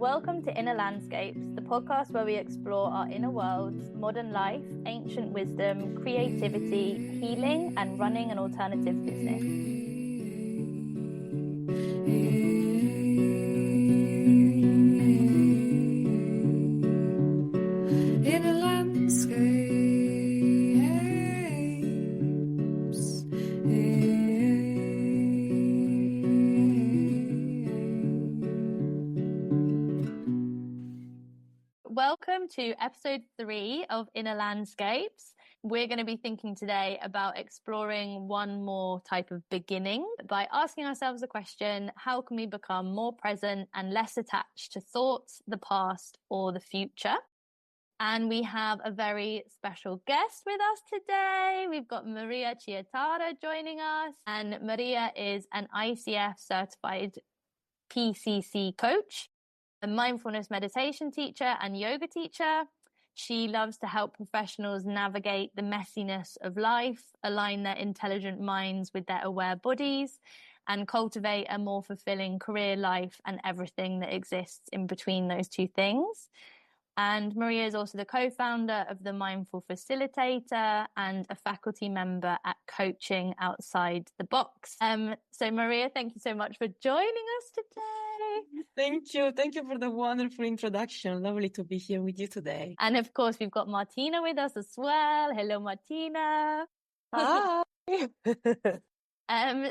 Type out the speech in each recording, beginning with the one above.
Welcome to Inner Landscapes, the podcast where we explore our inner worlds, modern life, ancient wisdom, creativity, healing, and running an alternative business. Inner Landscapes. Welcome to episode 3 of Inner Landscapes. We're going to be thinking today about exploring one more type of beginning by asking ourselves the question, how can we become more present and less attached to thoughts, the past, or the future? And we have a very special guest with us today. We've got Maria Chietera joining us, and Maria is an ICF-certified PCC Coach, a mindfulness meditation teacher and yoga teacher. She loves to help professionals navigate the messiness of life, align their intelligent minds with their aware bodies, and cultivate a more fulfilling career life and everything that exists in between those two things. And Maria is also the co-founder of the Mindful Facilitator and a faculty member at Coaching Outside the Box. So Maria, thank you so much for joining us today. Thank you. Thank you for the wonderful introduction. Lovely to be here with you today. And of course, we've got Martina with us as well. Hello, Martina. Hi.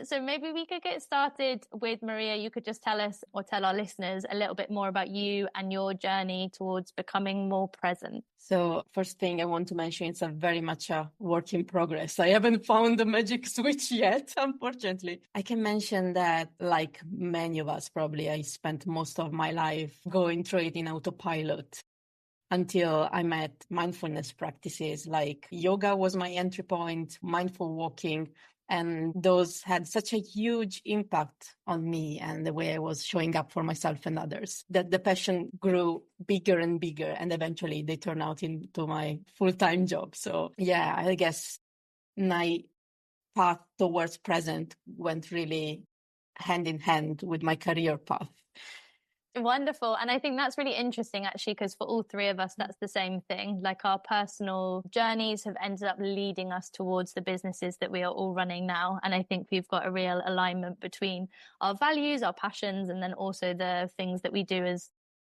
So maybe we could get started with Maria. You could just tell us or tell our listeners a little bit more about you and your journey towards becoming more present. So first thing I want to mention, it's a very much a work in progress. I haven't found the magic switch yet, unfortunately. I can mention that, like many of us, probably I spent most of my life going through it in autopilot until I met mindfulness practices. Like yoga was my entry point, mindful walking. And those had such a huge impact on me and the way I was showing up for myself and others, that the passion grew bigger and bigger. And eventually they turned out into my full-time job. So yeah, I guess my path towards present went really hand in hand with my career path. Wonderful. And I think that's really interesting, actually, because for all three of us, that's the same thing. Like our personal journeys have ended up leading us towards the businesses that we are all running now. And I think we've got a real alignment between our values, our passions, and then also the things that we do as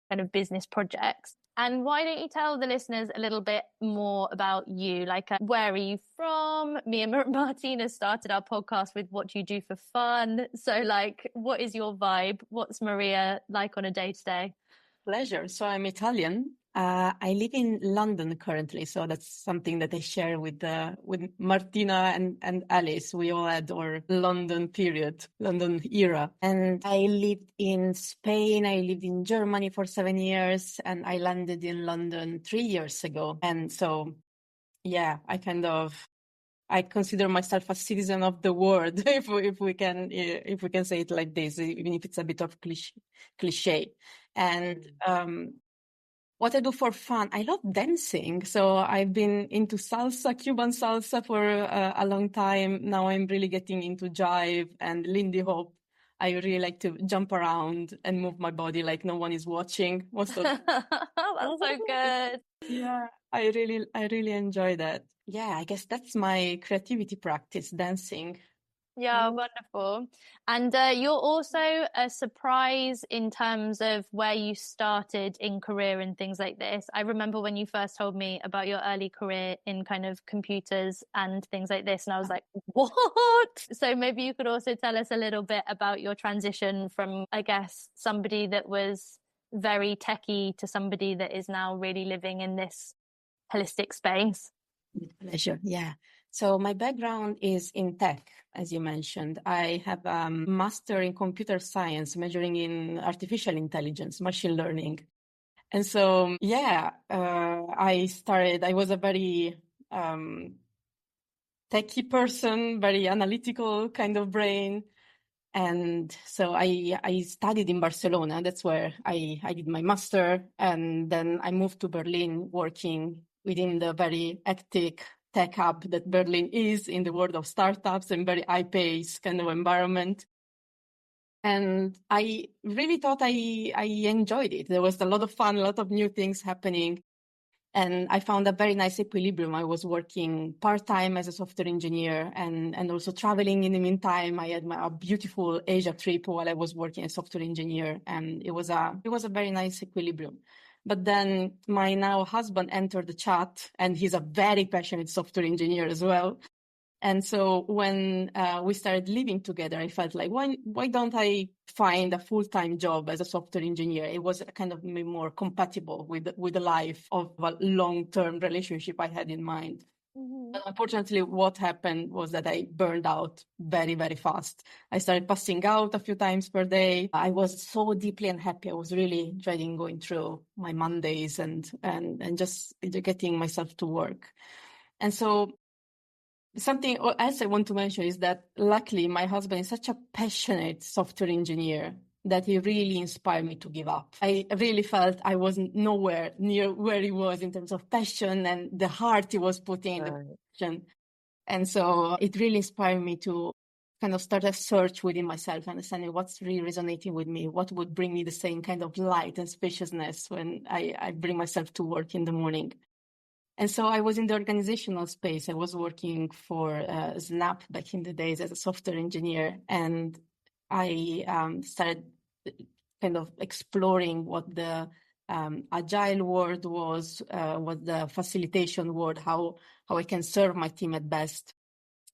kind of business projects. And why don't you tell the listeners a little bit more about you? Like, where are you from? Me and Martina started our podcast with what do you do for fun? So like, what is your vibe? What's Maria like on a day-to-day? Pleasure. So I'm Italian. I live in London currently, so that's something that I share with Martina and Alice. We all had our London period, London era. And I lived in Spain, I lived in Germany for 7 years, and I landed in London 3 years ago. And so, yeah, I consider myself a citizen of the world, if we can say it like this, even if it's a bit of cliche. And what I do for fun, I love dancing. So I've been into salsa, Cuban salsa for a long time. Now I'm really getting into jive and Lindy Hop. I really like to jump around and move my body like no one is watching most of That's so good. Yeah, I really enjoy that. Yeah, I guess that's my creativity practice, dancing. Yeah, wonderful. And you're also a surprise in terms of where you started in career and things like this. I remember when you first told me about your early career in kind of computers and things like this, and I was like, what? So maybe you could also tell us a little bit about your transition from, I guess, somebody that was very techie to somebody that is now really living in this holistic space. With pleasure, yeah. So my background is in tech, as you mentioned. I have a master in computer science, majoring in artificial intelligence, machine learning. And so, yeah, I was a very techie person, very analytical kind of brain. And so I studied in Barcelona. That's where I did my master. And then I moved to Berlin, working within the very hectic tech hub that Berlin is in the world of startups and very high-paced kind of environment. And I really thought I enjoyed it. There was a lot of fun, a lot of new things happening. And I found a very nice equilibrium. I was working part-time as a software engineer and also traveling in the meantime. I had a beautiful Asia trip while I was working as a software engineer. And it was a very nice equilibrium. But then my now husband entered the chat, and he's a very passionate software engineer as well. And so when we started living together, I felt like, why don't I find a full-time job as a software engineer? It was kind of more compatible with the life of a long-term relationship I had in mind. Mm-hmm. But unfortunately, what happened was that I burned out very, very fast. I started passing out a few times per day. I was so deeply unhappy. I was really dreading going through my Mondays and just getting myself to work. And so something else I want to mention is that luckily my husband is such a passionate software engineer that he really inspired me to give up. I really felt I was nowhere near where he was in terms of passion and the heart he was putting in the passion. And so it really inspired me to kind of start a search within myself, understanding what's really resonating with me, what would bring me the same kind of light and spaciousness when I bring myself to work in the morning. And so I was in the organizational space. I was working for Snap back in the days as a software engineer. And I started kind of exploring what the agile world was, what the facilitation world, how I can serve my team at best.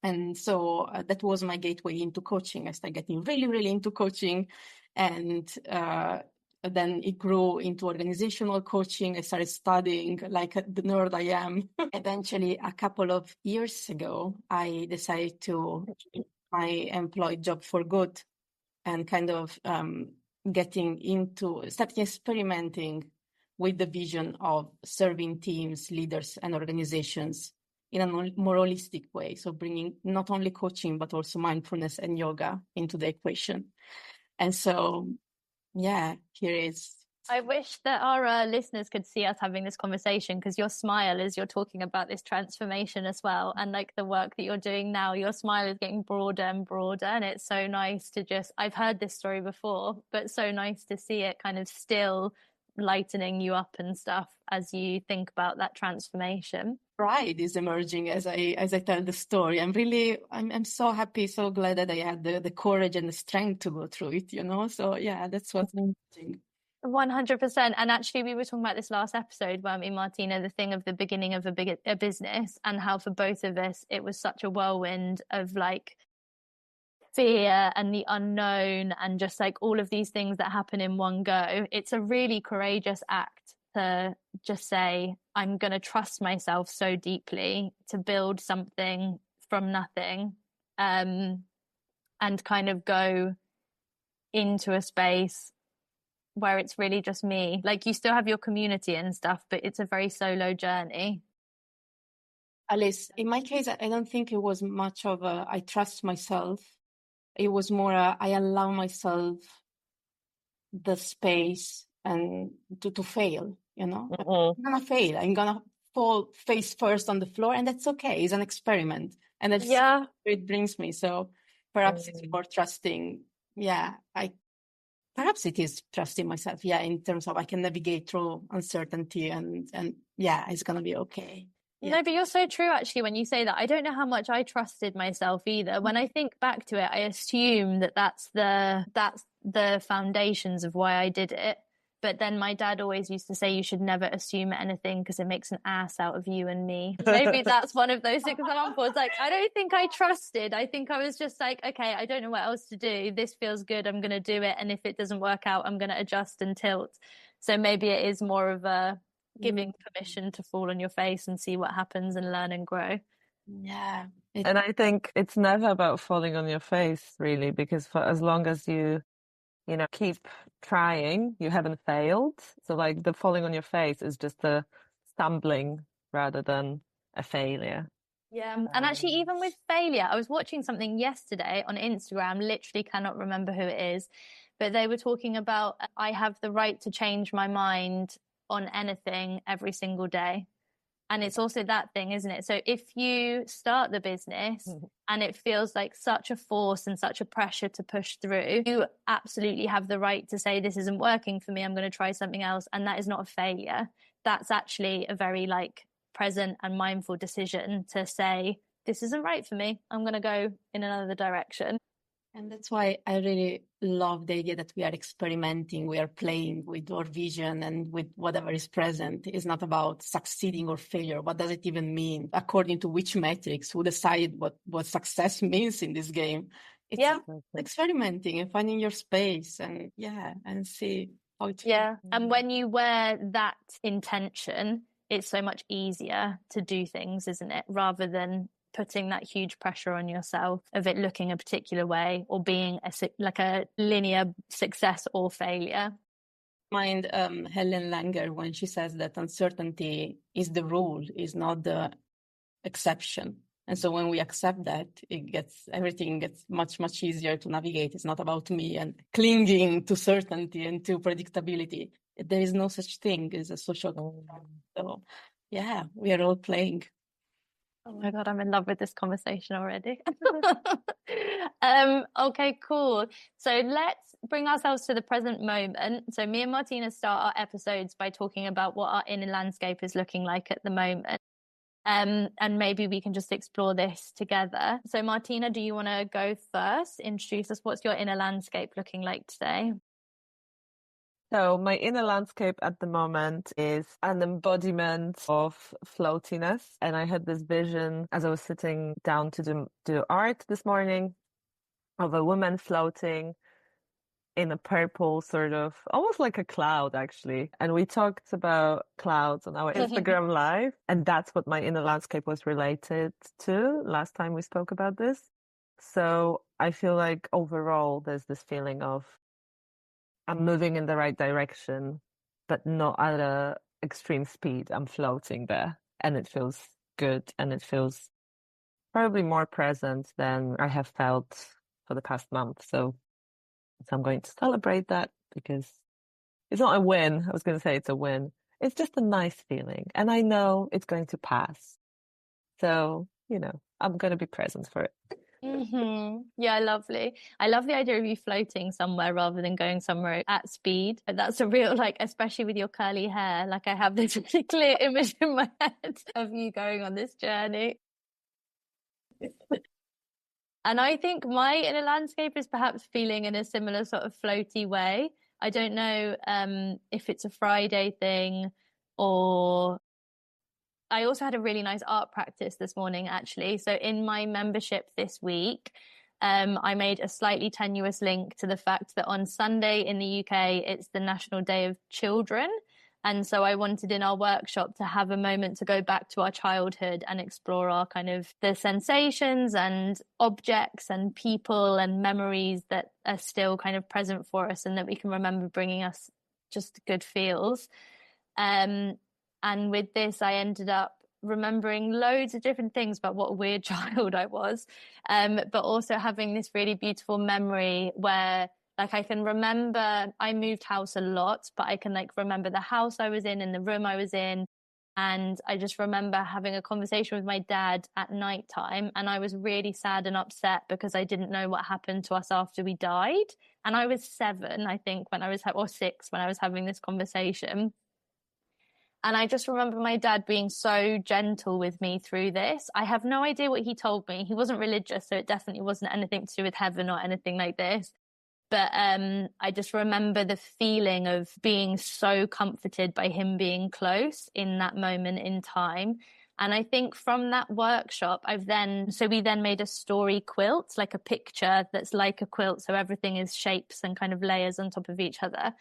And so that was my gateway into coaching. I started getting really, really into coaching. And then it grew into organizational coaching. I started studying like the nerd I am. Eventually, a couple of years ago, I decided to quit my employed job for good and kind of starting experimenting with the vision of serving teams, leaders, and organizations in a more holistic way. So bringing not only coaching, but also mindfulness and yoga into the equation. And so, yeah, here it is. I wish that our listeners could see us having this conversation, because your smile as you're talking about this transformation as well, and like the work that you're doing now, your smile is getting broader and broader, and it's so nice to I've heard this story before, but so nice to see it kind of still lightening you up and stuff as you think about that transformation. Pride is emerging as I tell the story. I'm so happy, so glad that I had the courage and the strength to go through it, So yeah, that's what's emerging. 100%. And actually, we were talking about this last episode, weren't we, Martina, the thing of the beginning of a business, and how for both of us, it was such a whirlwind of like fear and the unknown and just like all of these things that happen in one go. It's a really courageous act to just say, I'm going to trust myself so deeply to build something from nothing, and kind of go into a space where it's really just me. Like, you still have your community and stuff, but it's a very solo journey. Alice, in my case, I don't think it was much of a I trust myself. It was more I allow myself the space and to fail, Mm-hmm. I'm gonna fail. I'm gonna fall face first on the floor, and that's okay. It's an experiment, and that's where it brings me. So perhaps it's more trusting. Yeah, perhaps it is trusting myself. Yeah, in terms of I can navigate through uncertainty, and yeah, it's gonna be okay. Yeah. No, but you're so true, actually, when you say that. I don't know how much I trusted myself either. When I think back to it, I assume that that's the foundations of why I did it. But then my dad always used to say you should never assume anything because it makes an ass out of you and me. Maybe that's one of those examples. Like, I don't think I trusted. I think I was just like, okay, I don't know what else to do. This feels good. I'm going to do it. And if it doesn't work out, I'm going to adjust and tilt. So maybe it is more of a giving permission to fall on your face and see what happens and learn and grow. Yeah. And I think it's never about falling on your face, really, because for as long as you keep trying, you haven't failed. So like the falling on your face is just a stumbling rather than a failure. Yeah. And actually, even with failure, I was watching something yesterday on Instagram, literally cannot remember who it is, but they were talking about, I have the right to change my mind on anything every single day. And it's also that thing, isn't it? So if you start the business and it feels like such a force and such a pressure to push through, you absolutely have the right to say, this isn't working for me, I'm going to try something else. And that is not a failure. That's actually a very like present and mindful decision to say, this isn't right for me, I'm going to go in another direction. And that's why I really love the idea that we are experimenting, we are playing with our vision and with whatever is present. It's not about succeeding or failure. What does it even mean? According to which metrics? Who decide what success means in this game? It's experimenting and finding your space and see how it feels. Yeah. And when you wear that intention, it's so much easier to do things, isn't it? Rather than putting that huge pressure on yourself of it looking a particular way or being like a linear success or failure. Mind Helen Langer when she says that uncertainty is the rule, is not the exception. And so when we accept that, everything gets much, much easier to navigate. It's not about me and clinging to certainty and to predictability. There is no such thing as a social contract. So yeah, we are all playing. Oh my God, I'm in love with this conversation already. Okay, cool. So let's bring ourselves to the present moment. So me and Martina start our episodes by talking about what our inner landscape is looking like at the moment. And maybe we can just explore this together. So Martina, do you want to go first? Introduce us. What's your inner landscape looking like today? So my inner landscape at the moment is an embodiment of floatiness. And I had this vision as I was sitting down to do art this morning of a woman floating in a purple sort of, almost like a cloud actually. And we talked about clouds on our Instagram live. And that's what my inner landscape was related to last time we spoke about this. So I feel like overall there's this feeling of I'm moving in the right direction, but not at a extreme speed. I'm floating there and it feels good and it feels probably more present than I have felt for the past month. So I'm going to celebrate that because it's not a win. I was going to say it's a win. It's just a nice feeling. And I know it's going to pass. So, I'm going to be present for it. Mm-hmm. Yeah, lovely. I love the idea of you floating somewhere rather than going somewhere at speed. That's a real, like, especially with your curly hair, like I have this really clear image in my head of you going on this journey. And I think my inner landscape is perhaps feeling in a similar sort of floaty way. I don't know if it's a Friday thing or I also had a really nice art practice this morning, actually. So in my membership this week, I made a slightly tenuous link to the fact that on Sunday in the UK, it's the National Day of Children. And so I wanted in our workshop to have a moment to go back to our childhood and explore our kind of the sensations and objects and people and memories that are still kind of present for us and that we can remember bringing us just good feels. And with this, I ended up remembering loads of different things about what a weird child I was, but also having this really beautiful memory where like I can remember I moved house a lot, but I can like remember the house I was in and the room I was in. And I just remember having a conversation with my dad at nighttime, and I was really sad and upset because I didn't know what happened to us after we died. And I was 7, I think, or 6 when I was having this conversation. And I just remember my dad being so gentle with me through this. I have no idea what he told me. He wasn't religious, so it definitely wasn't anything to do with heaven or anything like this. But I just remember the feeling of being so comforted by him being close in that moment in time. And I think from that workshop, we then made a story quilt, like a picture that's like a quilt. So everything is shapes and kind of layers on top of each other.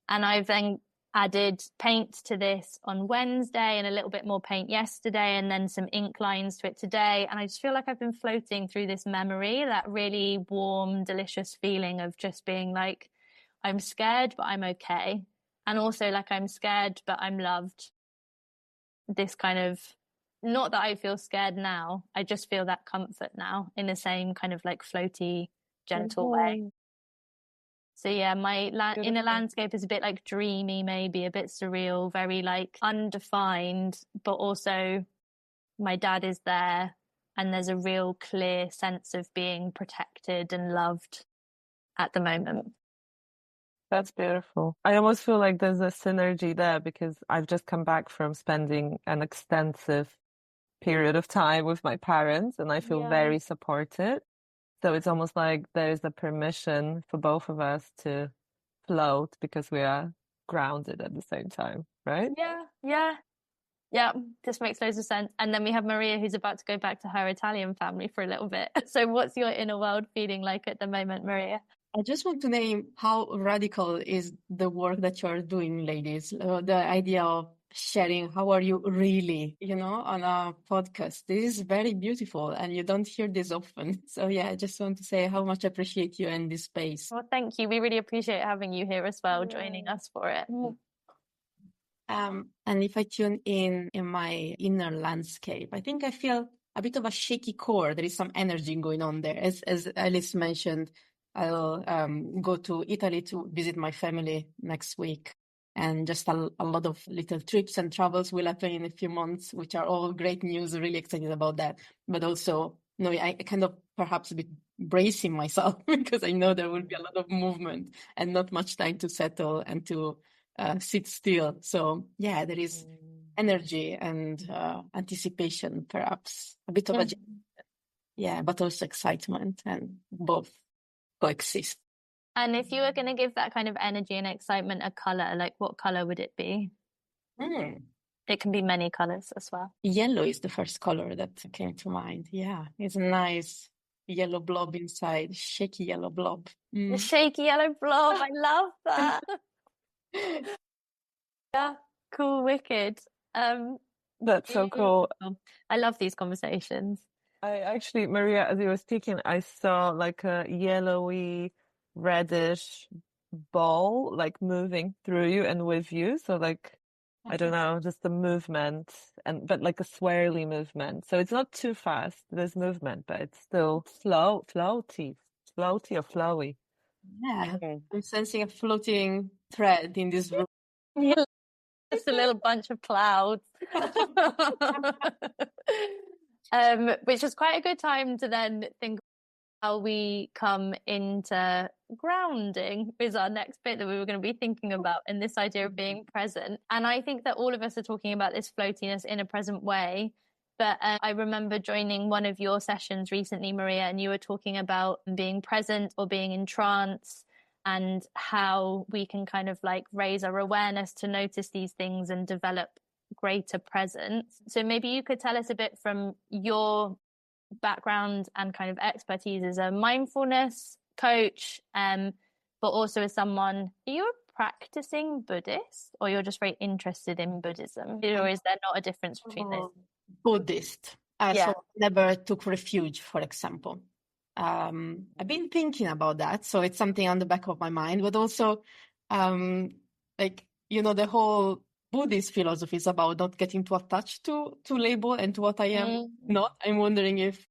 And I've then added paint to this on Wednesday and a little bit more paint yesterday and then some ink lines to it today. And I just feel like I've been floating through this memory, that really warm, delicious feeling of just being like, I'm scared, but I'm okay. And also like I'm scared, but I'm loved. This kind of, not that I feel scared now, I just feel that comfort now in the same kind of like floaty, gentle way. So yeah, my inner landscape is a bit like dreamy, maybe a bit surreal, very like undefined, but also my dad is there and there's a real clear sense of being protected and loved at the moment. That's beautiful. I almost feel like there's a synergy there because I've just come back from spending an extensive period of time with my parents and I feel very supported. So it's almost like there's a permission for both of us to float because we are grounded at the same time, right? Yeah, this makes loads of sense. And then we have Maria, who's about to go back to her Italian family for a little bit. So what's your inner world feeling like at the moment, Maria? I just want to name how radical is the work that you're doing, ladies. The idea of sharing how are you really, on a podcast. This is very beautiful and you don't hear this often. So yeah, I just want to say how much I appreciate you in this space. Well, thank you. We really appreciate having you here as well, joining us for it. And if I tune in my inner landscape, I think I feel a bit of a shaky core. There is some energy going on there. As Alice mentioned, I'll go to Italy to visit my family next week. And just a lot of little trips and travels will happen in a few months, which are all great news. Really excited about that. But also, I kind of perhaps a bit bracing myself because I know there will be a lot of movement and not much time to settle and to sit still. So yeah, there is energy and anticipation, perhaps a bit of but also excitement, and both coexist. And if you were going to give that kind of energy and excitement a color, like what color would it be? It can be many colors as well. Yellow is the first color that came to mind. Yeah, it's a nice yellow blob inside, shaky yellow blob. The shaky yellow blob, I love that. Yeah, cool, wicked. That's so cool. I love these conversations. I actually, Maria, as you were speaking, I saw like a yellowy, reddish ball like moving through you and with you. So like, I don't know, just the movement but like a swirly movement. So it's not too fast. There's movement, but it's still floaty or flowy. Yeah, I'm sensing a floating thread in this room. Yeah, just a little bunch of clouds. Which is quite a good time to then think how we come into grounding is our next bit that we were going to be thinking about, and this idea of being present. And I think that all of us are talking about this floatiness in a present way. But I remember joining one of your sessions recently, Maria, and you were talking about being present or being in trance and how we can kind of like raise our awareness to notice these things and develop greater presence. So maybe you could tell us a bit from your background and kind of expertise as a mindfulness coach, but also as someone, are you a practicing Buddhist or you're just very interested in Buddhism? Or is there not a difference between those? Buddhist. So never took refuge, for example. I've been thinking about that, so it's something on the back of my mind, but also the whole Buddhist philosophy is about not getting too attached to label and to what I am not. I'm wondering if,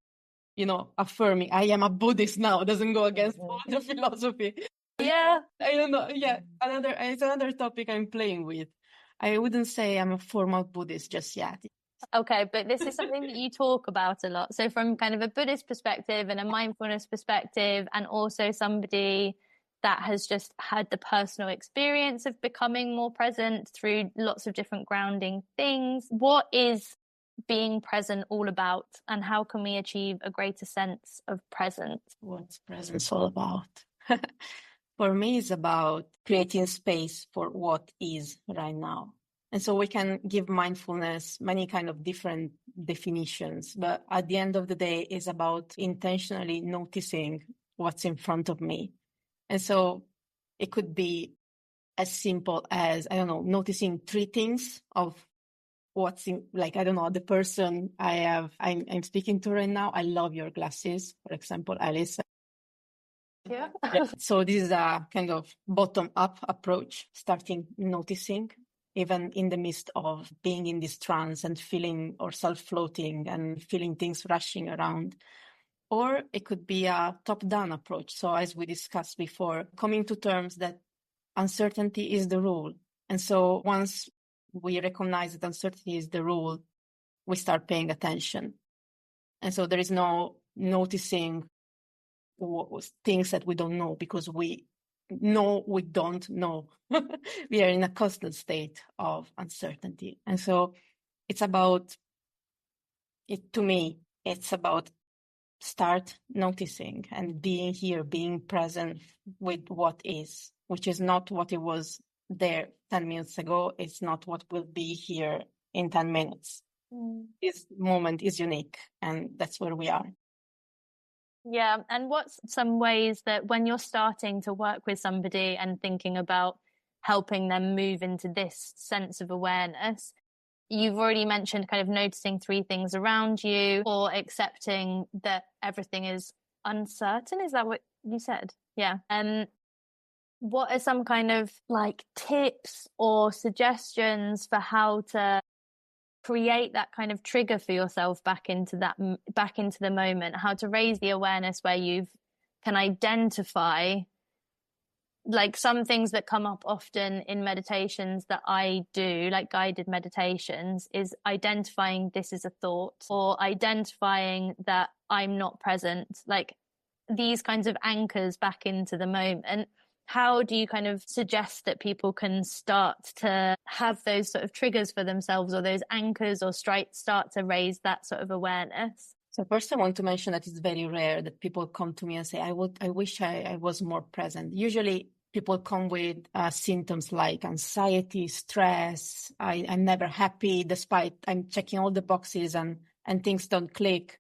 affirming I am a Buddhist now doesn't go against the philosophy. Yeah. I don't know. Yeah. It's another topic I'm playing with. I wouldn't say I'm a formal Buddhist just yet. Okay, but this is something that you talk about a lot. So from kind of a Buddhist perspective and a mindfulness perspective, and also somebody that has just had the personal experience of becoming more present through lots of different grounding things. What is being present all about, and how can we achieve a greater sense of presence? What's presence all about? For me, it's about creating space for what is right now. And so we can give mindfulness many kind of different definitions, but at the end of the day, it's about intentionally noticing what's in front of me. And so it could be as simple as, noticing three things of what's in, like, the person I'm speaking to right now. I love your glasses, for example, Alice. Yeah. So this is a kind of bottom-up approach, starting noticing, even in the midst of being in this trance and feeling ourselves floating and feeling things rushing around. or it could be a top-down approach. So as we discussed before, coming to terms that uncertainty is the rule. And so once we recognize that uncertainty is the rule, we start paying attention. And so there is no noticing things that we don't know, because we know we don't know. We are in a constant state of uncertainty. And so it's about, to me, it's about start noticing and being here, being present with what is, which is not what it was there 10 minutes ago. It's not what will be here in 10 minutes. This moment is unique, and that's where we are. Yeah. And what's some ways that when you're starting to work with somebody and thinking about helping them move into this sense of awareness, you've already mentioned kind of noticing 3 things around you, or accepting that everything is uncertain. Is that what you said? Yeah. And what are some kind of like tips or suggestions for how to create that kind of trigger for yourself back into the moment, how to raise the awareness where you can identify, like some things that come up often in meditations that I do, like guided meditations, is identifying this is a thought, or identifying that I'm not present, like these kinds of anchors back into the moment. How do you kind of suggest that people can start to have those sort of triggers for themselves, or those anchors, or start to raise that sort of awareness? So first I want to mention that it's very rare that people come to me and say, I wish I was more present. Usually people come with symptoms like anxiety, stress, I'm never happy despite I'm checking all the boxes and things don't click.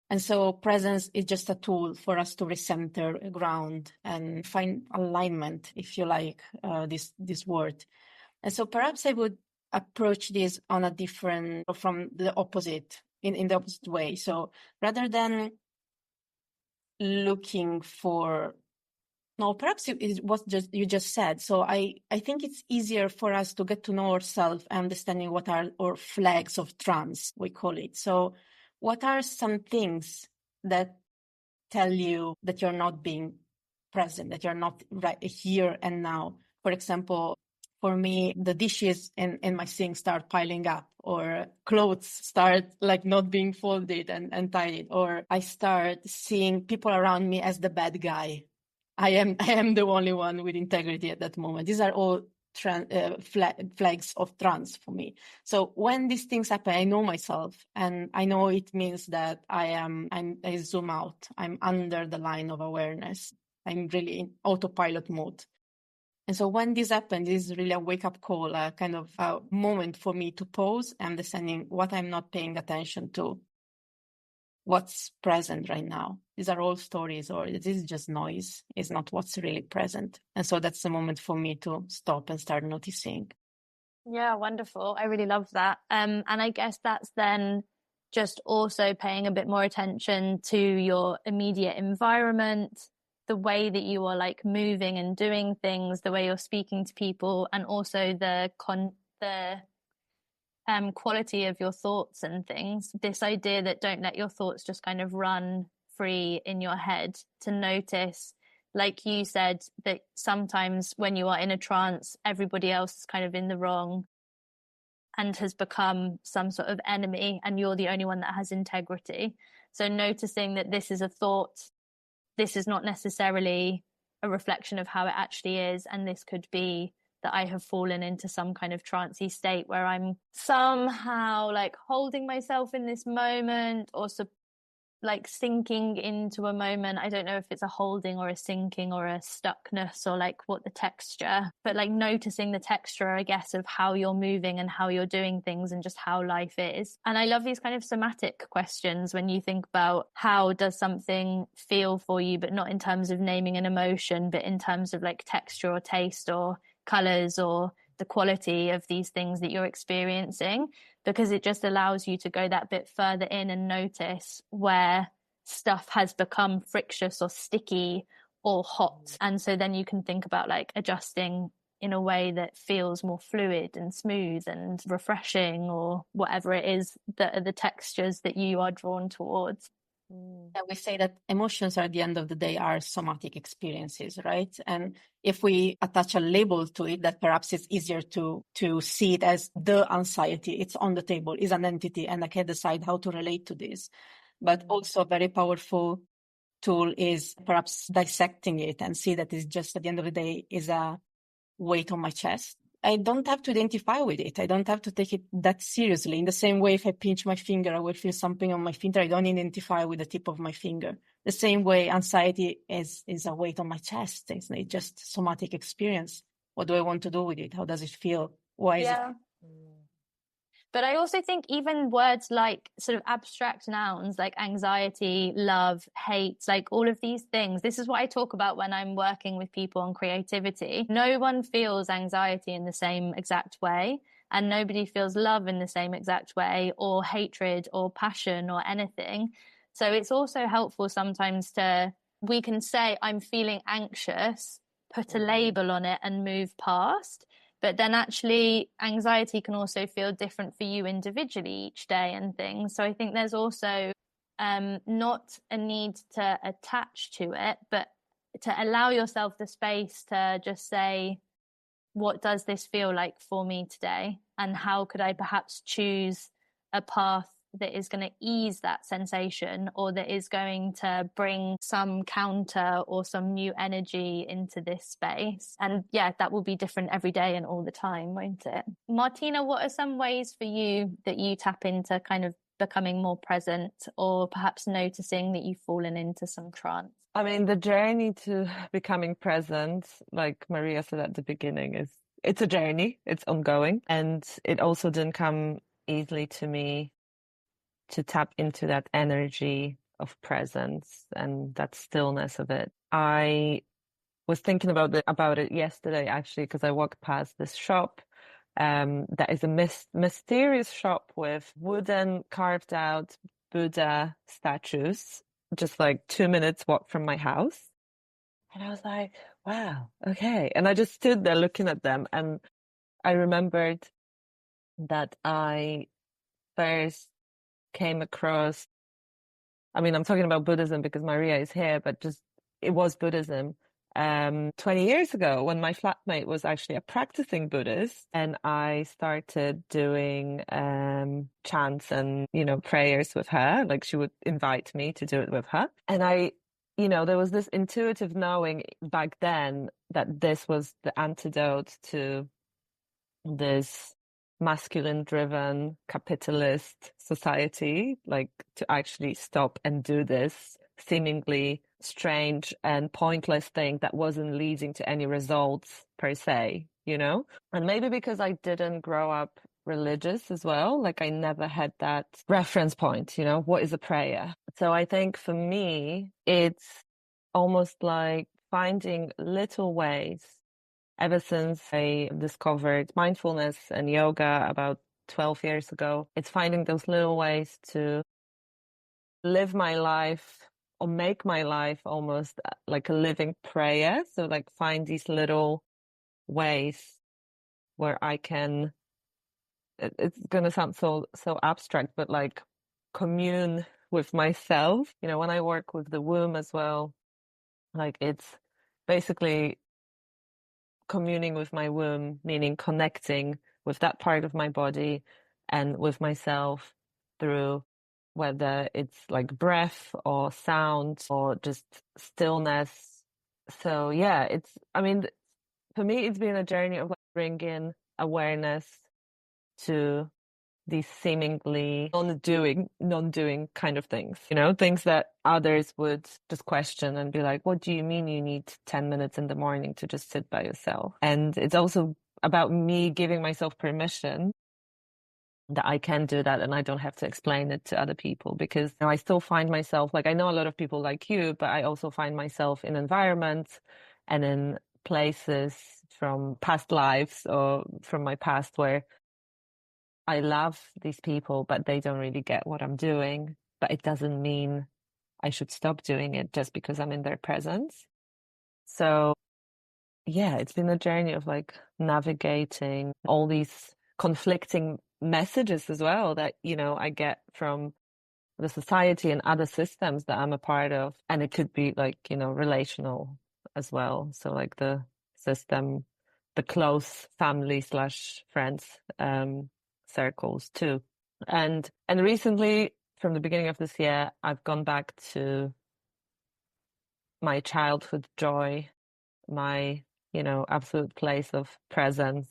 And so presence is just a tool for us to recenter, ground, and find alignment, if you like this word. And so perhaps I would approach this on a different, from the opposite, in the opposite way. So rather than looking for, no, perhaps it was just, you just said. So I think it's easier for us to get to know ourselves, understanding what are our flags of trance, we call it. So what are some things that tell you that you're not being present, that you're not right here and now? For example, for me, the dishes in my sink start piling up, or clothes start like not being folded and tidied, or I start seeing people around me as the bad guy. I am the only one with integrity at that moment. These are all flags of trance for me. So when these things happen, I know myself, and I know it means that I zoom out. I'm under the line of awareness. I'm really in autopilot mode. And so when this happens, this is really a wake-up call, a kind of a moment for me to pause, understanding what I'm not paying attention to, what's present right now. These are all stories, or this is just noise. It's not what's really present. And so that's the moment for me to stop and start noticing. Yeah, wonderful. I really love that. And I guess that's then just also paying a bit more attention to your immediate environment, the way that you are like moving and doing things, the way you're speaking to people, and also the quality of your thoughts and things. This idea that don't let your thoughts just kind of run free in your head, to notice, like you said, that sometimes when you are in a trance, everybody else is kind of in the wrong and has become some sort of enemy, and you're the only one that has integrity. So noticing that this is a thought, this is not necessarily a reflection of how it actually is, and this could be that I have fallen into some kind of trancey state where I'm somehow like holding myself in this moment, or like sinking into a moment. I don't know if it's a holding or a sinking or a stuckness, or like what the texture, but like noticing the texture, I guess, of how you're moving and how you're doing things and just how life is. And I love these kind of somatic questions when you think about how does something feel for you, but not in terms of naming an emotion, but in terms of like texture or taste or colors or the quality of these things that you're experiencing, because it just allows you to go that bit further in and notice where stuff has become frictious or sticky or hot. And so then you can think about like adjusting in a way that feels more fluid and smooth and refreshing, or whatever it is that are the textures that you are drawn towards. Yeah, we say that emotions at the end of the day are somatic experiences, right? And if we attach a label to it, that perhaps it's easier to see it as the anxiety. It's on the table, is an entity, and I can decide how to relate to this. But also a very powerful tool is perhaps dissecting it and see that it's just at the end of the day is a weight on my chest. I don't have to identify with it. I don't have to take it that seriously. In the same way, if I pinch my finger, I will feel something on my finger. I don't identify with the tip of my finger. The same way, anxiety is a weight on my chest. It's just somatic experience. What do I want to do with it? How does it feel? Why is it? But I also think even words like sort of abstract nouns like anxiety, love, hate, like all of these things, this is what I talk about when I'm working with people on creativity. No one feels anxiety in the same exact way, and nobody feels love in the same exact way, or hatred or passion or anything. So it's also helpful sometimes we can say, I'm feeling anxious, put a label on it and move past. But then actually anxiety can also feel different for you individually each day and things. So I think there's also not a need to attach to it, but to allow yourself the space to just say, what does this feel like for me today? And how could I perhaps choose a path that is going to ease that sensation, or that is going to bring some counter or some new energy into this space? And yeah, that will be different every day and all the time, won't it? Martina, what are some ways for you that you tap into kind of becoming more present, or perhaps noticing that you've fallen into some trance? I mean, the journey to becoming present, like Maria said at the beginning, it's a journey, it's ongoing. And it also didn't come easily to me to tap into that energy of presence and that stillness of it. I was thinking about it yesterday, actually, because I walked past this shop that is a mysterious shop with wooden carved out Buddha statues, just like 2 minutes walk from my house. And I was like, wow, okay. And I just stood there looking at them, and I remembered that I first came across, I mean, I'm talking about Buddhism because Maria is here, but just it was Buddhism 20 years ago when my flatmate was actually a practicing Buddhist, and I started doing chants and, prayers with her. Like, she would invite me to do it with her. And there was this intuitive knowing back then that this was the antidote to this masculine-driven capitalist society, like to actually stop and do this seemingly strange and pointless thing that wasn't leading to any results per se, And maybe because I didn't grow up religious as well, like I never had that reference point, what is a prayer? So I think for me, it's almost like finding little ways. Ever since I discovered mindfulness and yoga about 12 years ago, it's finding those little ways to live my life or make my life almost like a living prayer. So like find these little ways where I can, it's going to sound so abstract, but like commune with myself. When I work with the womb as well, like it's basically communing with my womb, meaning connecting with that part of my body and with myself through whether it's like breath or sound or just stillness. So yeah, for me, it's been a journey of like bringing awareness to these seemingly non-doing kind of things, things that others would just question and be like, what do you mean you need 10 minutes in the morning to just sit by yourself? And it's also about me giving myself permission that I can do that and I don't have to explain it to other people, because I still find myself, like, I know a lot of people like you, but I also find myself in environments and in places from past lives or from my past where I love these people, but they don't really get what I'm doing. But it doesn't mean I should stop doing it just because I'm in their presence. So yeah, it's been a journey of like navigating all these conflicting messages as well that, I get from the society and other systems that I'm a part of. And it could be like, relational as well. So like the system, the close family / friends circles too. And recently, from the beginning of this year, I've gone back to my childhood joy, my, absolute place of presence,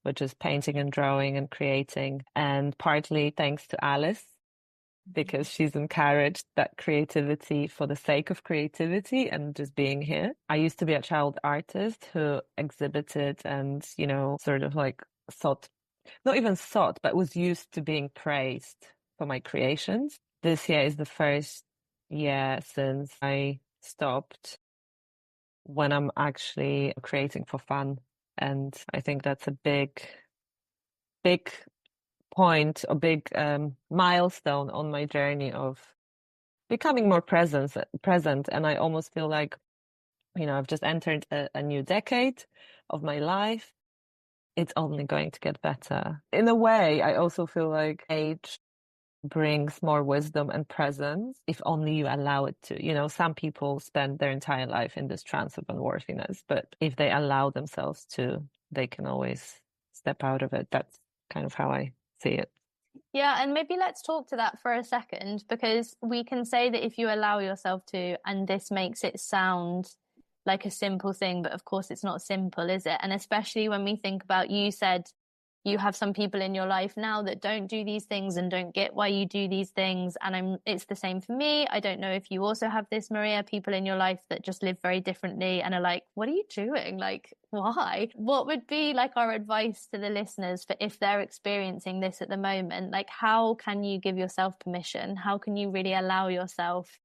which is painting and drawing and creating. And partly thanks to Alice, because she's encouraged that creativity for the sake of creativity and just being here. I used to be a child artist who exhibited and, sort of like not even sought, but was used to being praised for my creations. This year is the first year since I stopped, when I'm actually creating for fun. And I think that's a big point, a big milestone on my journey of becoming more present. And I almost feel like, I've just entered a new decade of my life. It's only going to get better. In a way, I also feel like age brings more wisdom and presence if only you allow it to. Some people spend their entire life in this trance of unworthiness, but if they allow themselves to, they can always step out of it. That's kind of how I see it. Yeah, and maybe let's talk to that for a second, because we can say that if you allow yourself to, and this makes it sound like a simple thing, but of course it's not simple, is it? And especially when we think about, you said you have some people in your life now that don't do these things and don't get why you do these things. And it's the same for me. I don't know if you also have this, Maria, people in your life that just live very differently and are like, what are you doing? Like, why? What would be like our advice to the listeners for if they're experiencing this at the moment? Like, how can you give yourself permission? How can you really allow yourself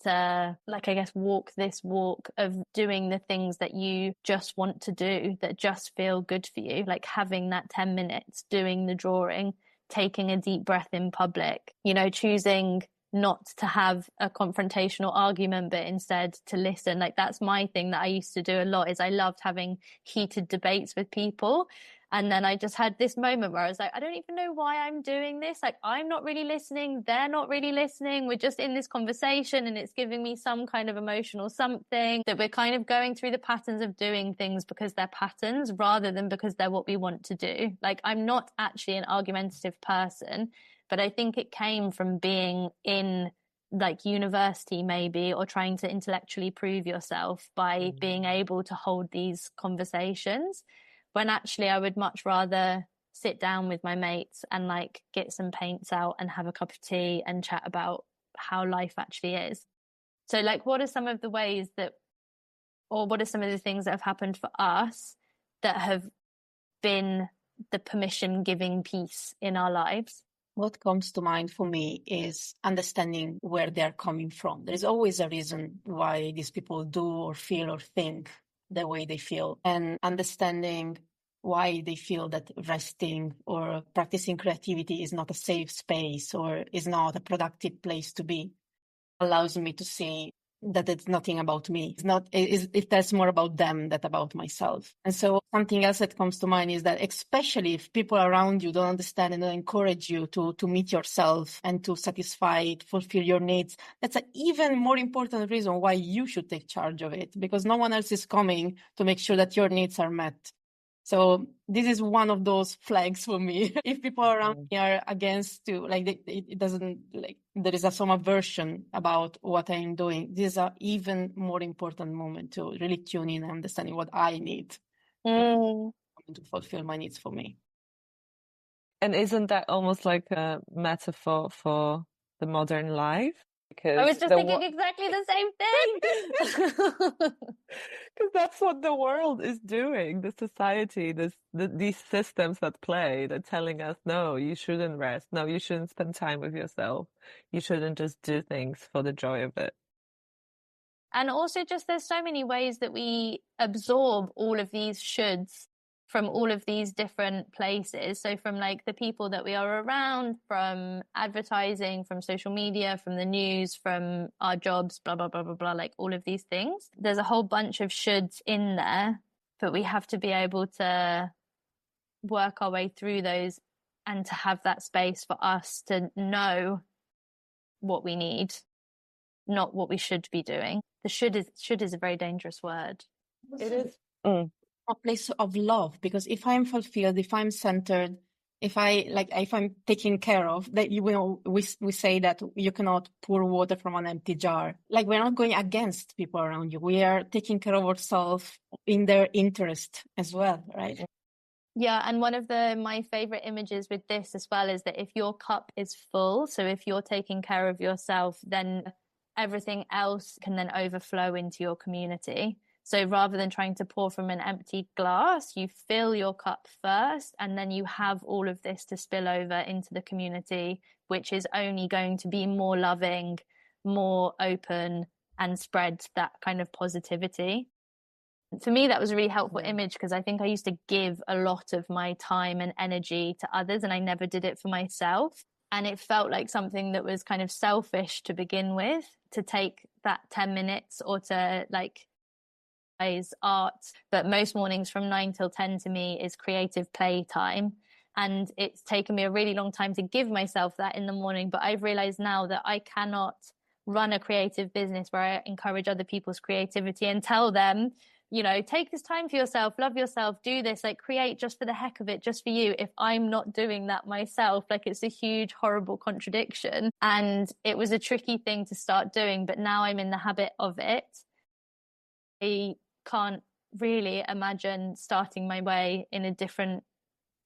to, like, I guess, walk this walk of doing the things that you just want to do, that just feel good for you, like having that 10 minutes, doing the drawing, taking a deep breath in public, choosing not to have a confrontational argument, but instead to listen. Like, that's my thing that I used to do a lot, is I loved having heated debates with people. And then I just had this moment where I was like, I don't even know why I'm doing this. Like, I'm not really listening. They're not really listening. We're just in this conversation and it's giving me some kind of emotional something, that we're kind of going through the patterns of doing things because they're patterns rather than because they're what we want to do. Like, I'm not actually an argumentative person, but I think it came from being in like university maybe, or trying to intellectually prove yourself by being able to hold these conversations, when actually I would much rather sit down with my mates and like get some paints out and have a cup of tea and chat about how life actually is. So like, what are some of the ways that, or what are some of the things that have happened for us that have been the permission giving piece in our lives? What comes to mind for me is understanding where they're coming from. There's always a reason why these people do or feel or think the way they feel, and understanding why they feel that resting or practicing creativity is not a safe space or is not a productive place to be allows me to see that it's nothing about me. If that's more about them than about myself. And so something else that comes to mind is that, especially if people around you don't understand and don't encourage you to meet yourself and to fulfill your needs, that's an even more important reason why you should take charge of it, because no one else is coming to make sure that your needs are met. So this is one of those flags for me. If people around me are against it doesn't, like, there is some aversion about what I'm doing, this is an even more important moment to really tune in and understanding what I need to fulfill my needs for me. And isn't that almost like a metaphor for the modern life? Because I was just thinking exactly the same thing. Because that's what the world is doing. The society, these systems that play, they're telling us, no, you shouldn't rest. No, you shouldn't spend time with yourself. You shouldn't just do things for the joy of it. And also, just there's so many ways that we absorb all of these shoulds from all of these different places. So from like the people that we are around, from advertising, from social media, from the news, from our jobs, blah, blah, blah, blah, blah, like all of these things. There's a whole bunch of shoulds in there, but we have to be able to work our way through those and to have that space for us to know what we need, not what we should be doing. The should is a very dangerous word. It is. Mm. A place of love, because if I'm fulfilled, if I'm centered, if I'm taken care of, that we say that you cannot pour water from an empty jar. Like, we're not going against people around you. We are taking care of ourselves in their interest as well, right? Yeah, and one of my favorite images with this as well is that if your cup is full, so if you're taking care of yourself, then everything else can then overflow into your community. So rather than trying to pour from an empty glass, you fill your cup first, and then you have all of this to spill over into the community, which is only going to be more loving, more open, and spread that kind of positivity. For me, that was a really helpful image, because I think I used to give a lot of my time and energy to others, and I never did it for myself. And it felt like something that was kind of selfish to begin with, to take that 10 minutes or to art. But most mornings from 9 till 10 to me is creative play time. And it's taken me a really long time to give myself that in the morning. But I've realized now that I cannot run a creative business where I encourage other people's creativity and tell them, take this time for yourself, love yourself, do this, create just for the heck of it, just for you. If I'm not doing that myself, it's a huge, horrible contradiction. And it was a tricky thing to start doing, but now I'm in the habit of it. I can't really imagine starting my way in a different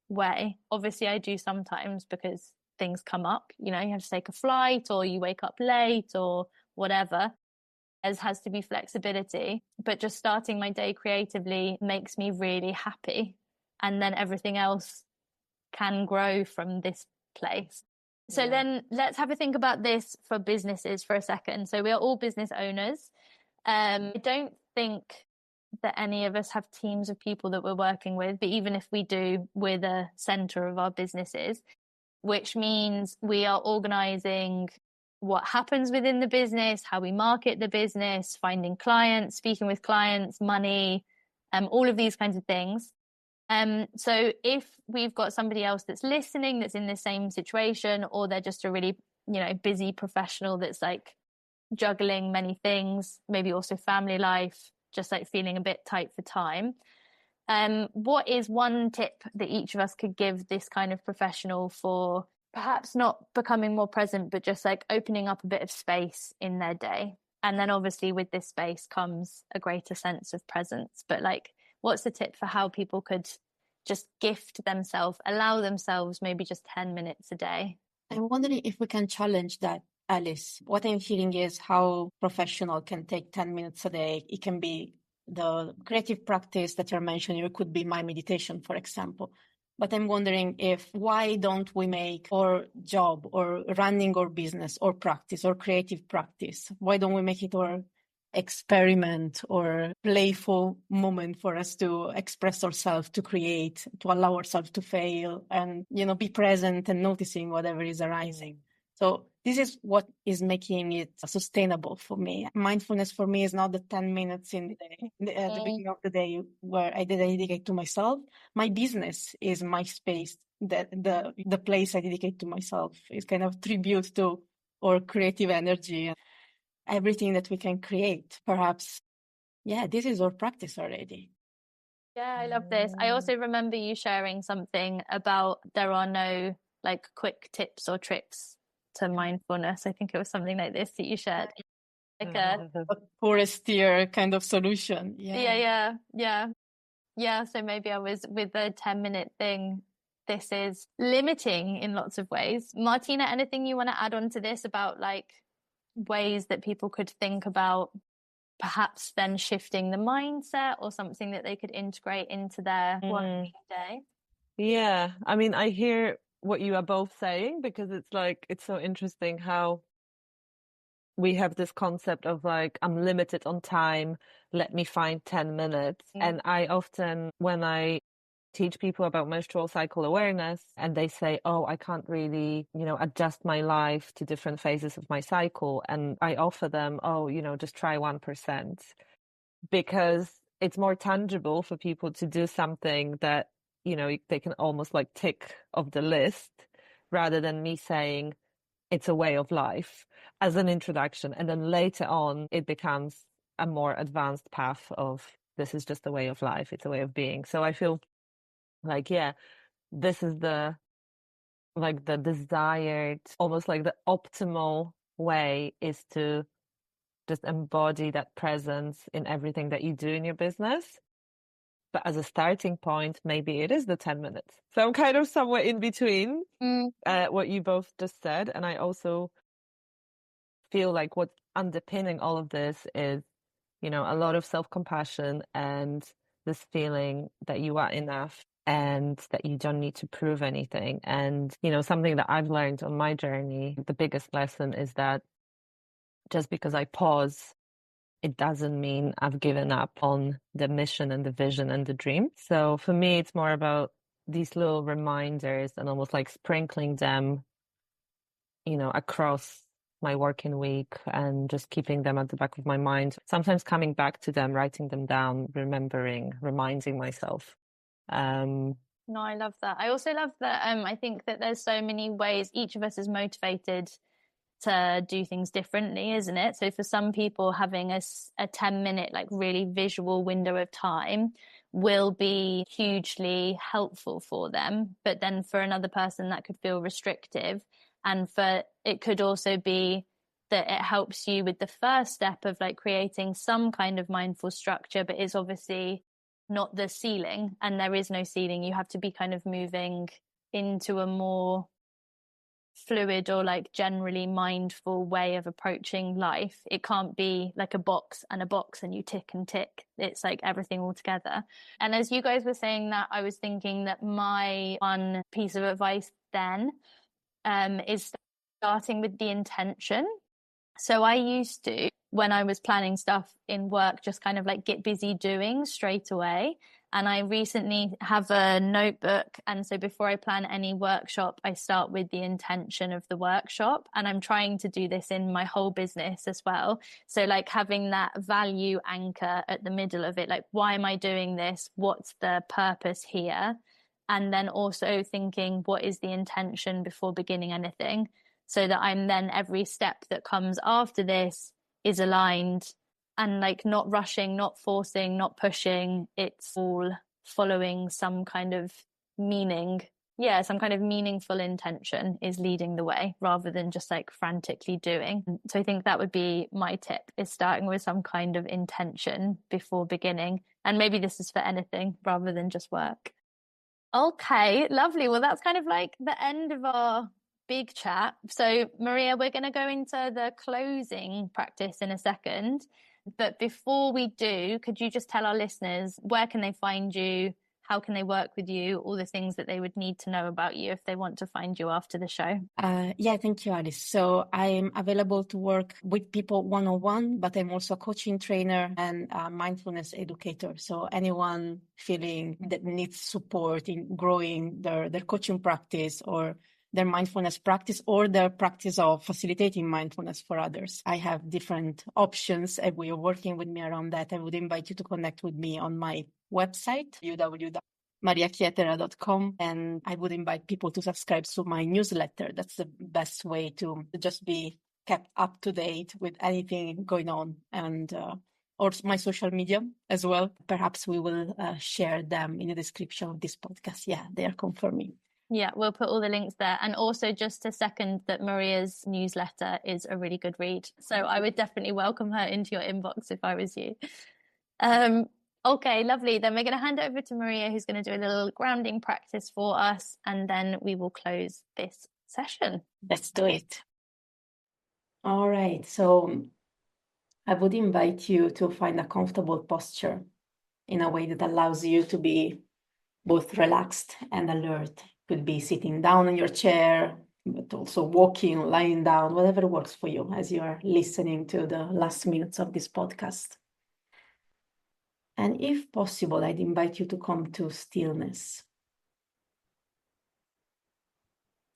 way. Obviously, I do sometimes because things come up, you have to take a flight or you wake up late or whatever. There has to be flexibility, but just starting my day creatively makes me really happy. And then everything else can grow from this place. So then let's have a think about this for businesses for a second. So we are all business owners. I don't think that any of us have teams of people that we're working with, but even if we do, we're the center of our businesses, which means we are organizing what happens within the business, how we market the business, finding clients, speaking with clients, money, all of these kinds of things. So if we've got somebody else that's listening that's in the same situation, or they're just a really, busy professional that's juggling many things, maybe also family life, just feeling a bit tight for time. What is one tip that each of us could give this kind of professional for perhaps not becoming more present, but just opening up a bit of space in their day? And then obviously with this space comes a greater sense of presence. But what's the tip for how people could just gift themselves, allow themselves maybe just 10 minutes a day? I'm wondering if we can challenge that, Alice. What I'm hearing is how professional can take 10 minutes a day. It can be the creative practice that you're mentioning. It could be my meditation, for example. But I'm wondering why don't we make our job or running our business or practice or creative practice, why don't we make it our experiment or playful moment for us to express ourselves, to create, to allow ourselves to fail and, be present and noticing whatever is arising. So this is what is making it sustainable for me. Mindfulness for me is not the 10 minutes in the day, at the beginning of the day where I dedicate to myself. My business is my space, that the place I dedicate to myself is kind of tribute to our creative energy and everything that we can create. Perhaps, this is our practice already. Yeah, I love this. I also remember you sharing something about there are no quick tips or tricks to mindfulness. I think it was something like this that you shared, a forestier kind of solution. Yeah. So maybe I was with the 10-minute thing. This is limiting in lots of ways. Martina, anything you want to add on to this about ways that people could think about perhaps then shifting the mindset or something that they could integrate into their working day? Yeah, I mean, I hear what you are both saying, because it's so interesting how we have this concept of I'm limited on time, let me find 10 minutes. And I often, when I teach people about menstrual cycle awareness and they say, oh, I can't really, adjust my life to different phases of my cycle. And I offer them, just try 1%, because it's more tangible for people to do something that, they can almost tick off the list, rather than me saying it's a way of life. as an introduction. And then later on, it becomes a more advanced path of this is just a way of life. It's a way of being. So I feel like, yeah, this is the desired, almost like the optimal way is to just embody that presence in everything that you do in your business. But as a starting point, maybe it is the 10 minutes. So I'm kind of somewhere in between what you both just said. And I also feel like what's underpinning all of this is, a lot of self-compassion and this feeling that you are enough and that you don't need to prove anything. And, something that I've learned on my journey, the biggest lesson is that just because I pause, it doesn't mean I've given up on the mission and the vision and the dream. So for me, it's more about these little reminders and almost like sprinkling them, across my working week and just keeping them at the back of my mind. Sometimes coming back to them, writing them down, reminding myself. No, I love that. I also love that I think that there's so many ways each of us is motivated to do things differently, isn't it? So for some people, having a 10-minute like really visual window of time will be hugely helpful for them, but then for another person that could feel restrictive. And for it could also be that it helps you with the first step of like creating some kind of mindful structure, but is obviously not the ceiling, and there is no ceiling. You have to be kind of moving into a more fluid or like generally mindful way of approaching life. It can't be like a box and you tick and tick. It's like everything all together. And as you guys were saying that, I was thinking that my one piece of advice then is starting with the intention. So I used to, when I was planning stuff in work, just kind of like get busy doing straight away. And I recently have a notebook. And so before I plan any workshop, I start with the intention of the workshop. And I'm trying to do this in my whole business as well. So like having that value anchor at the middle of it, like, why am I doing this? What's the purpose here? And then also thinking, what is the intention before beginning anything? So that I'm then every step that comes after this is aligned and like not rushing, not forcing, not pushing. It's all following some kind of meaning. Yeah, some kind of meaningful intention is leading the way rather than just like frantically doing. So I think that would be my tip, is starting with some kind of intention before beginning. And maybe this is for anything rather than just work. Okay, lovely. Well, that's kind of like the end of our big chat. So Maria, we're going to go into the closing practice in a second. But before we do, could you just tell our listeners, where can they find you? How can they work with you? All the things that they would need to know about you if they want to find you after the show. Yeah, thank you, Alice. So I'm available to work with people one-on-one, but I'm also a coaching trainer and a mindfulness educator. So anyone feeling that needs support in growing their coaching practice or their mindfulness practice or their practice of facilitating mindfulness for others. I have different options and we are working with me around that. I would invite you to connect with me on my website, www.mariachietera.com, and I would invite people to subscribe to my newsletter. That's the best way to just be kept up to date with anything going on, and or my social media as well. Perhaps we will share them in the description of this podcast. Yeah, they are confirming. Yeah, we'll put all the links there. And also just to second that Maria's newsletter is a really good read. So I would definitely welcome her into your inbox if I was you. Okay, lovely. Then we're going to hand over to Maria, who's going to do a little grounding practice for us, and then we will close this session. Let's do it. All right. So I would invite you to find a comfortable posture in a way that allows you to be both relaxed and alert. Could be sitting down in your chair, but also walking, lying down, whatever works for you as you are listening to the last minutes of this podcast. And if possible, I'd invite you to come to stillness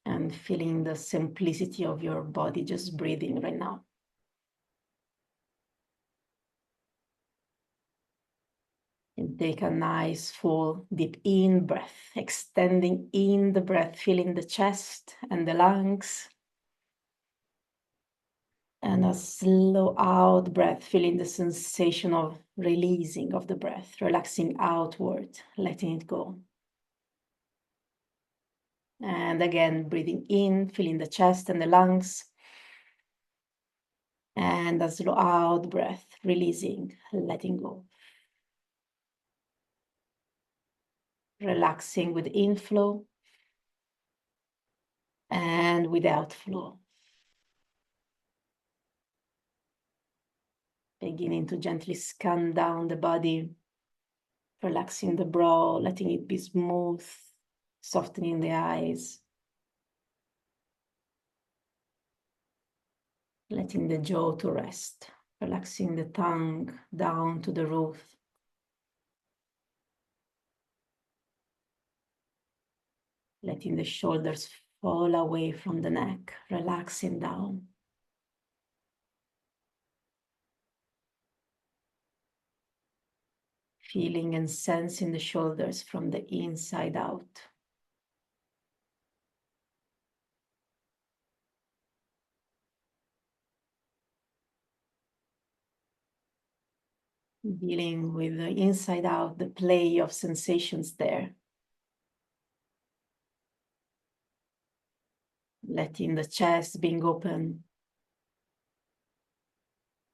and feeling the simplicity of your body, just breathing right now. And take a nice, full, deep in breath, extending in the breath, feeling the chest and the lungs. And a slow out breath, feeling the sensation of releasing of the breath, relaxing outward, letting it go. And again, breathing in, feeling the chest and the lungs. And a slow out breath, releasing, letting go. Relaxing with inflow and with outflow. Beginning to gently scan down the body, relaxing the brow, letting it be smooth, softening the eyes, letting the jaw to rest, relaxing the tongue down to the roof. Letting the shoulders fall away from the neck, relaxing down. Feeling and sensing the shoulders from the inside out. Dealing with the inside out, the play of sensations there. Letting the chest being open,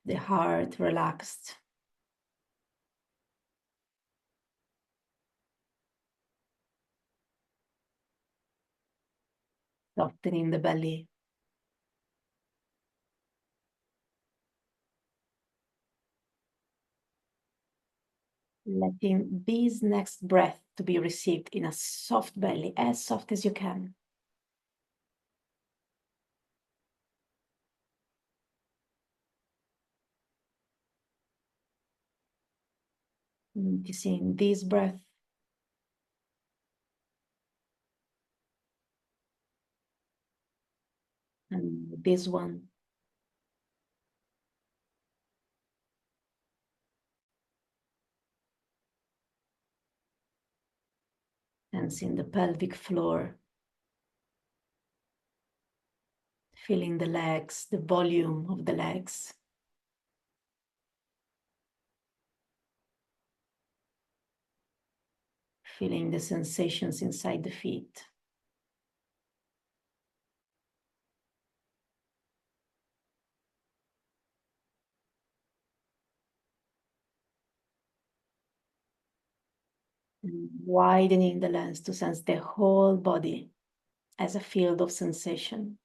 the heart relaxed. Softening the belly. Letting this next breath to be received in a soft belly, as soft as you can. Noticing this breath. And this one. Sensing the pelvic floor. Feeling the legs, the volume of the legs. Feeling the sensations inside the feet. And widening the lens to sense the whole body as a field of sensation.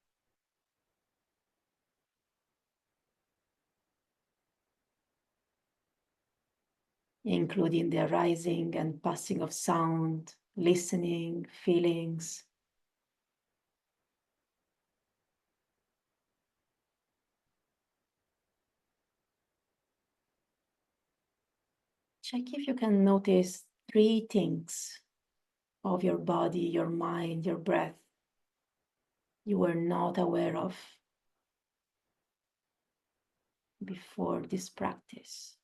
Including the arising and passing of sound, listening, feelings. Check if you can notice 3 things of your body, your mind, your breath you were not aware of before this practice.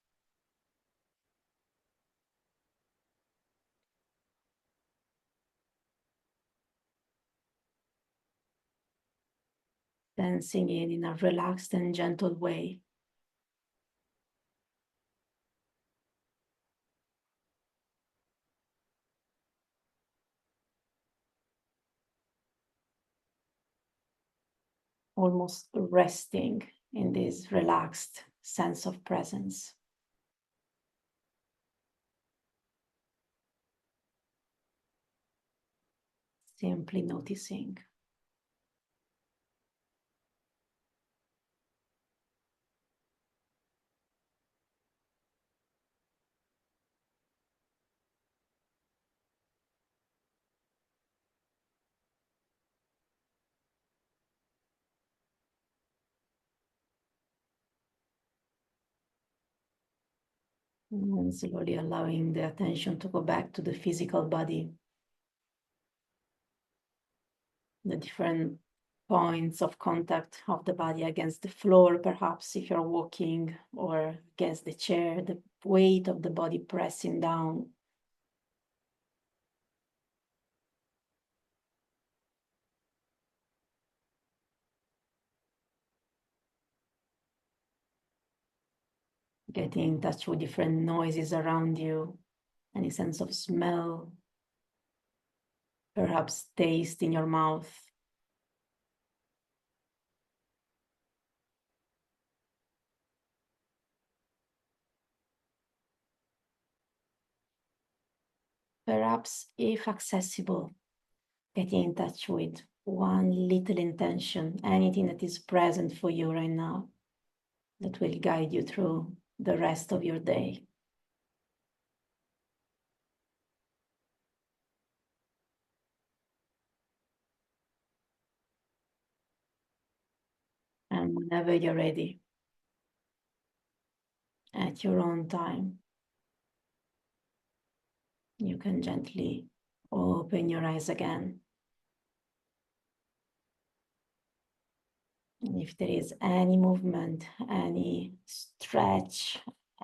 Sensing it in a relaxed and gentle way. Almost resting in this relaxed sense of presence. Simply noticing. And slowly allowing the attention to go back to the physical body. The different points of contact of the body against the floor, perhaps if you're walking, or against the chair, the weight of the body pressing down. Getting in touch with different noises around you, any sense of smell, perhaps taste in your mouth. Perhaps, if accessible, getting in touch with one little intention, anything that is present for you right now, that will guide you through the rest of your day. And whenever you're ready, at your own time, you can gently open your eyes again. And if there is any movement, any stretch,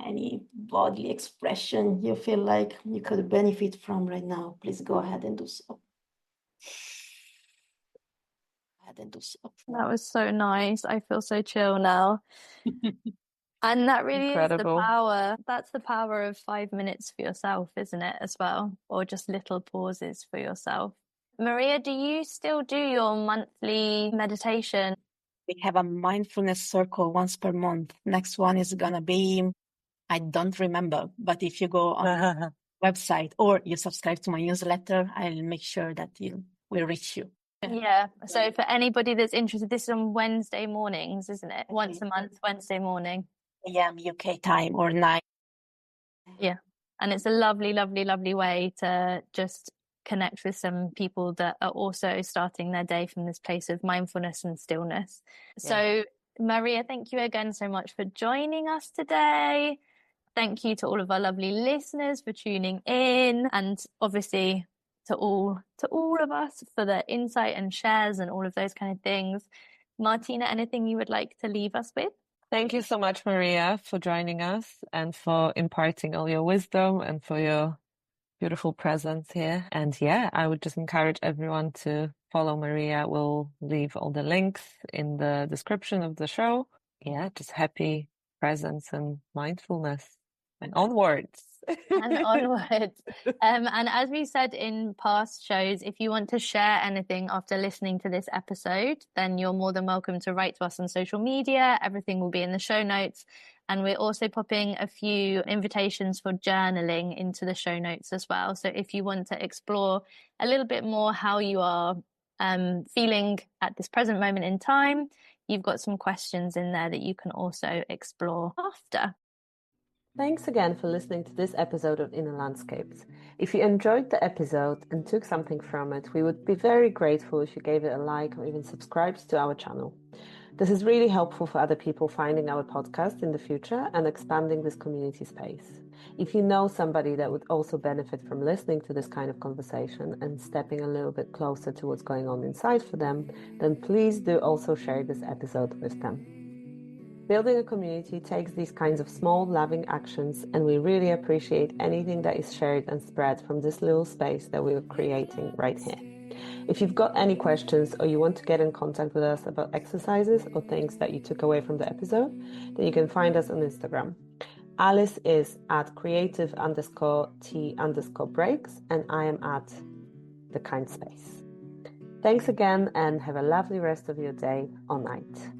any bodily expression you feel like you could benefit from right now, please go ahead and do so. That was so nice. I feel so chill now. And that really Incredible. is the power. That's the power of 5 minutes for yourself, isn't it, as well? Or just little pauses for yourself. Maria, do you still do your monthly meditation? We have a mindfulness circle once per month. Next one is gonna be, I don't remember, but if you go on the website or you subscribe to my newsletter, I'll make sure that it will reach you. Yeah. So for anybody that's interested, this is on Wednesday mornings, isn't it? Once a month, Wednesday morning. AM UK time or 9. Yeah. And it's a lovely, lovely, lovely way to just connect with some people that are also starting their day from this place of mindfulness and stillness. Yeah. So, Maria, thank you again so much for joining us today. Thank you to all of our lovely listeners for tuning in, and obviously to all of us for the insight and shares and all of those kind of things. Martina, anything you would like to leave us with? Thank you so much, Maria, for joining us and for imparting all your wisdom and for your beautiful presence here. And yeah, I would just encourage everyone to follow Maria. We'll leave all the links in the description of the show. Yeah, just happy presence and mindfulness and onwards. And onwards. And as we said in past shows, if you want to share anything after listening to this episode, then you're more than welcome to write to us on social media. Everything will be in the show notes. And we're also popping a few invitations for journaling into the show notes as well. So if you want to explore a little bit more how you are feeling at this present moment in time, you've got some questions in there that you can also explore after. Thanks again for listening to this episode of Inner Landscapes. If you enjoyed the episode and took something from it, we would be very grateful if you gave it a like or even subscribed to our channel. This is really helpful for other people finding our podcast in the future and expanding this community space. If you know somebody that would also benefit from listening to this kind of conversation and stepping a little bit closer to what's going on inside for them, then please do also share this episode with them. Building a community takes these kinds of small, loving actions, and we really appreciate anything that is shared and spread from this little space that we're creating right here. If you've got any questions or you want to get in contact with us about exercises or things that you took away from the episode, then you can find us on Instagram. Alice is at creative_t_breaks, and I am at The Kind Space. Thanks again and have a lovely rest of your day or night.